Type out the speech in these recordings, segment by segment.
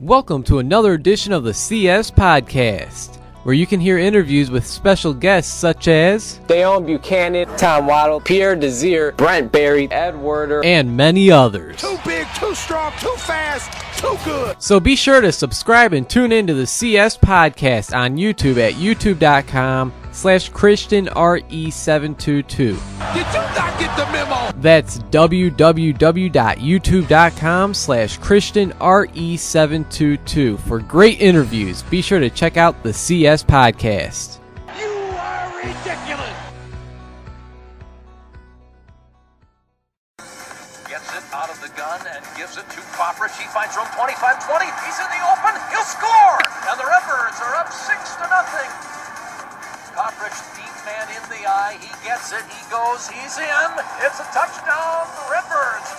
Welcome to another edition of the CS Podcast, where you can hear interviews with special guests such as Dale Buchanan, Tom Waddle, Pierre Desir, Brent Berry, Ed Werder, and many others. Too big, too strong, too fast, too good. So be sure to subscribe and tune in to the CS Podcast on YouTube at youtube.com/ChristianRE722. Did you not get the memo? That's www.youtube.com/ChristianRE722 for great interviews. Be sure to check out the CS Podcast. You are ridiculous. Gets it out of the gun and gives it to Coprich. He finds room 25-20. He's in the open. He'll score. And the Redbirds are up 6-0. Coprich, deep man in the eye. He gets it. He goes. He's in. It's a touchdown. Redbirds.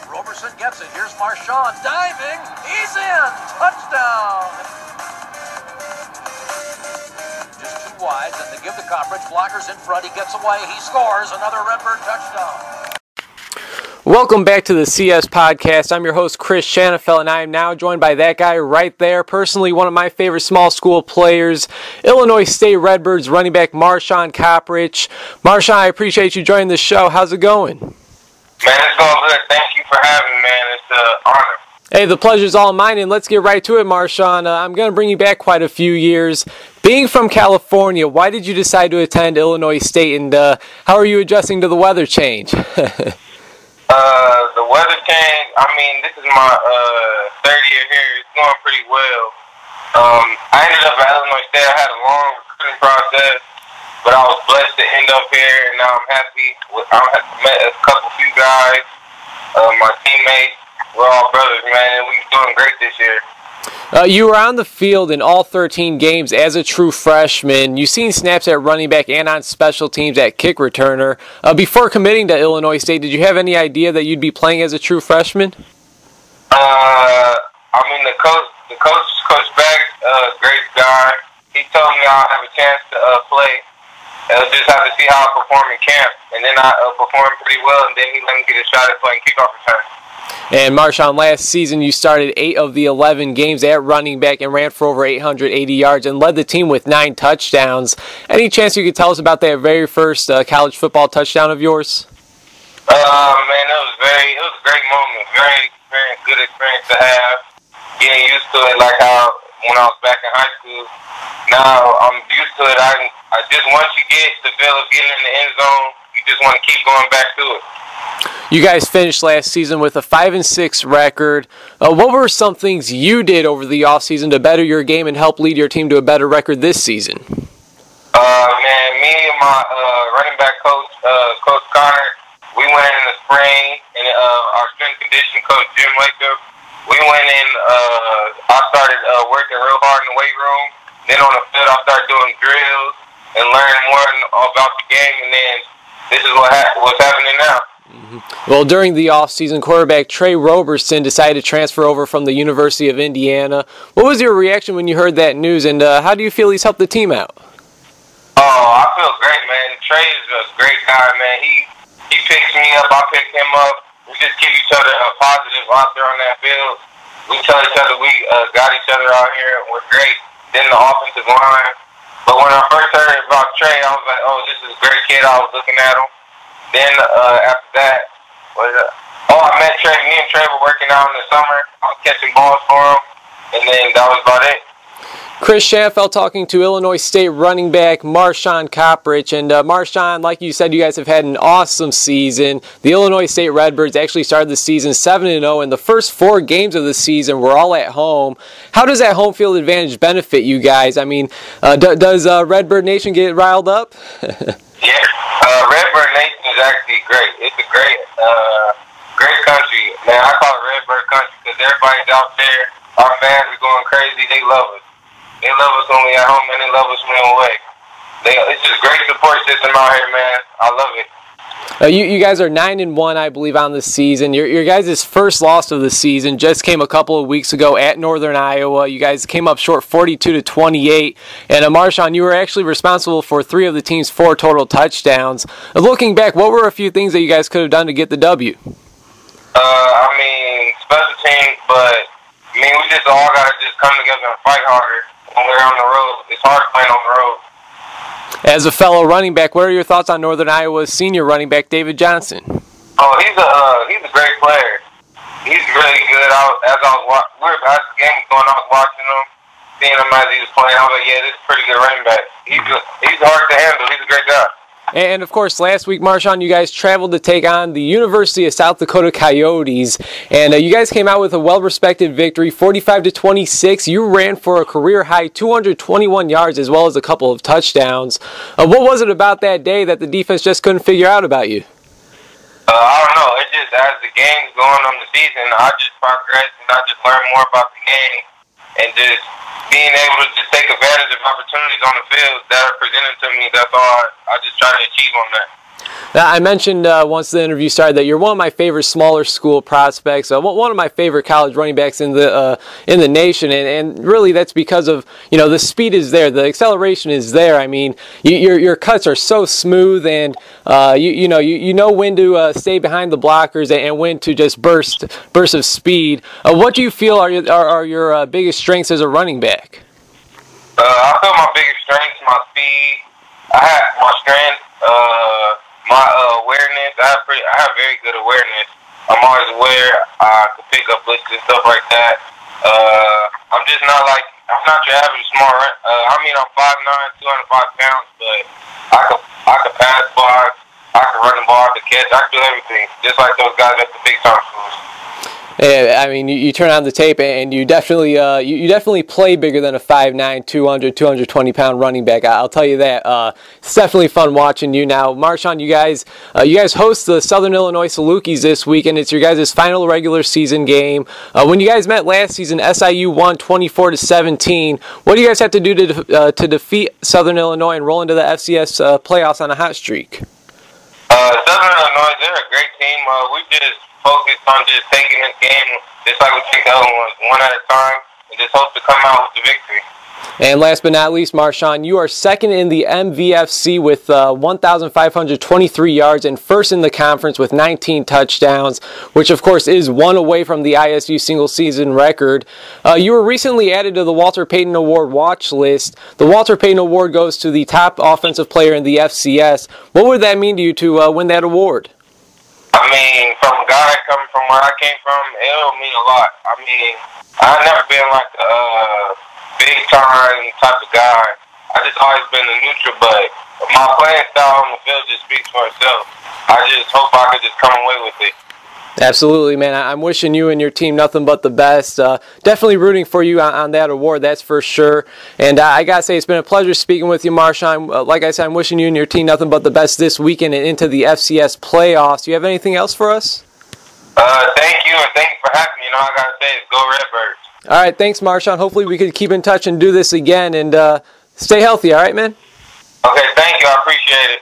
Roberson gets it. Here's Marshaun diving. He's in. Touchdown. Just two wides, and they give to Coprich. Blockers in front. He gets away. He scores. Another Redbird touchdown. Welcome back to the CS Podcast. I'm your host, Chris Shanafelt, and I am now joined by that guy right there, personally one of my favorite small school players, Illinois State Redbirds running back Marshaun Coprich. Marshaun, I appreciate you joining the show. How's it going? Man, it's going good. Thank you for having me, man. It's an honor. Hey, the pleasure's all mine, and let's get right to it, Marshaun. I'm going to bring you back quite a few years. Being from California, why did you decide to attend Illinois State, and how are you adjusting to the weather change? The weather change, I mean, this is my third year here. It's going pretty well. I ended up at Illinois State. I had a long recruiting process, but I was blessed to end up here, and now I'm happy. I met a few guys, my teammates. We're all brothers, man, and we're doing great this year. You were on the field in all 13 games as a true freshman. You've seen snaps at running back and on special teams at kick returner. Before committing to Illinois State, did you have any idea that you'd be playing as a true freshman? I mean, the coach, Coach Beck, great guy. He told me I'll have a chance to play. I'll just have to see how I perform in camp. And then I performed pretty well, and then he let me get a shot at playing kickoff return. And Marshaun, last season you started 8 of the 11 games at running back and ran for over 880 yards and led the team with 9 touchdowns. Any chance you could tell us about that very first college football touchdown of yours? Man, it was a great moment. Very, very good experience to have. Getting used to it like how when I was back in high school. Now I'm used to it. I just once you get the feel of getting in the end zone, you just want to keep going back to it. You guys finished last season with a 5-6 record. What were some things you did over the offseason to better your game and help lead your team to a better record this season? Man, me and my running back coach, Coach Connor, we went in the spring, and our strength and conditioning coach, Jim Laker, we went in, I started working real hard in the weight room. Then on the field, I started doing drills and learning more about the game, and then this is what's happening now. Well, during the offseason, quarterback Trey Roberson decided to transfer over from the University of Indiana. What was your reaction when you heard that news, and how do you feel he's helped the team out? Oh, I feel great, man. Trey is a great guy, man. He picks me up, I pick him up. We just keep each other positive out there on that field. We tell each other we got each other out here, and we're great. Then the offensive line. But when I first heard about Trey, I was like, oh, this is a great kid. I was looking at him. Then after that, I met Trey. Me and Trey were working out in the summer. I was catching balls for him, and then that was about it. Chris Shanafelt talking to Illinois State running back Marshaun Coprich. And Marshaun, like you said, you guys have had an awesome season. The Illinois State Redbirds actually started the season 7-0, and the first 4 games of the season were all at home. How does that home field advantage benefit you guys? I mean, does Redbird Nation get riled up? Yeah, Redbird Nation is actually great. It's a great country. Man, I call it Redbird country because everybody's out there. Our fans are going crazy. They love us. They love us when we at home, and they love us when we're away. It's just a great support system out here, man. I love it. You guys are 9-1, I believe, on the season. Your guys' first loss of the season just came a couple of weeks ago at Northern Iowa. You guys came up short 42-28. And Marshaun, you were actually responsible for 3 of the team's 4 total touchdowns. Looking back, what were a few things that you guys could have done to get the W? I mean, special teams, but I mean, we just all got to just come together and fight harder when we're on the road. It's hard playing on the road. As a fellow running back, what are your thoughts on Northern Iowa's senior running back, David Johnson? Oh, he's a great player. He's really good. As the game was going, I was watching him, seeing him as he was playing. I was like, yeah, this is a pretty good running back. He's hard to handle. He's a great guy. And, of course, last week, Marshaun, you guys traveled to take on the University of South Dakota Coyotes, and you guys came out with a well-respected victory, 45-26. You ran for a career-high 221 yards as well as a couple of touchdowns. What was it about that day that the defense just couldn't figure out about you? I don't know. It's just as the game's going on the season, I just progressed and I just learned more about the game and just being able to just take advantage of opportunities on the field that are presented to me. That's all I just try to achieve on that. I mentioned once the interview started that you're one of my favorite smaller school prospects, one of my favorite college running backs in the nation, and really that's because of the speed is there, the acceleration is there. I mean, your cuts are so smooth, and you know when to stay behind the blockers and when to just burst of speed. What do you feel are your biggest strengths as a running back? I feel my biggest strengths, my speed. I have my strength. My awareness, I have very good awareness. I'm always aware. I can pick up blitzes and stuff like that. I'm not your average small run. I'm 5'9", 205 pounds, but I can pass blocks, I can run the ball, I can catch, I can do everything, just like those guys at the big time schools. Yeah, I mean, you turn on the tape and you definitely play bigger than a 5'9", 220-pound running back. I'll tell you that. It's definitely fun watching you now. Marshaun, you guys host the Southern Illinois Salukis this week, and it's your guys' final regular season game. When you guys met last season, SIU won 24-17. What do you guys have to do to defeat Southern Illinois and roll into the FCS playoffs on a hot streak? Southern Illinois, they're a great team. We just focused on just taking this game just like we take the other ones, one at a time, and just hope to come out with the victory. And last but not least, Marshaun, you are second in the MVFC with 1,523 yards and first in the conference with 19 touchdowns, which of course is one away from the ISU single-season record. You were recently added to the Walter Payton Award watch list. The Walter Payton Award goes to the top offensive player in the FCS. What would that mean to you to win that award? I mean, from a guy coming from where I came from, it'll mean a lot. I mean, I've never been like a big-time type of guy. I just always been a neutral, but my playing style on the field just speaks for itself. I just hope I could just come away with it. Absolutely, man. I'm wishing you and your team nothing but the best. Definitely rooting for you on that award, that's for sure. And I got to say, it's been a pleasure speaking with you, Marshaun. Like I said, I'm wishing you and your team nothing but the best this weekend and into the FCS playoffs. Do you have anything else for us? Thank you, and thank you for having me. All I got to say is go Redbirds. All right, thanks, Marshaun. Hopefully we can keep in touch and do this again. And stay healthy, all right, man? Okay, thank you. I appreciate it.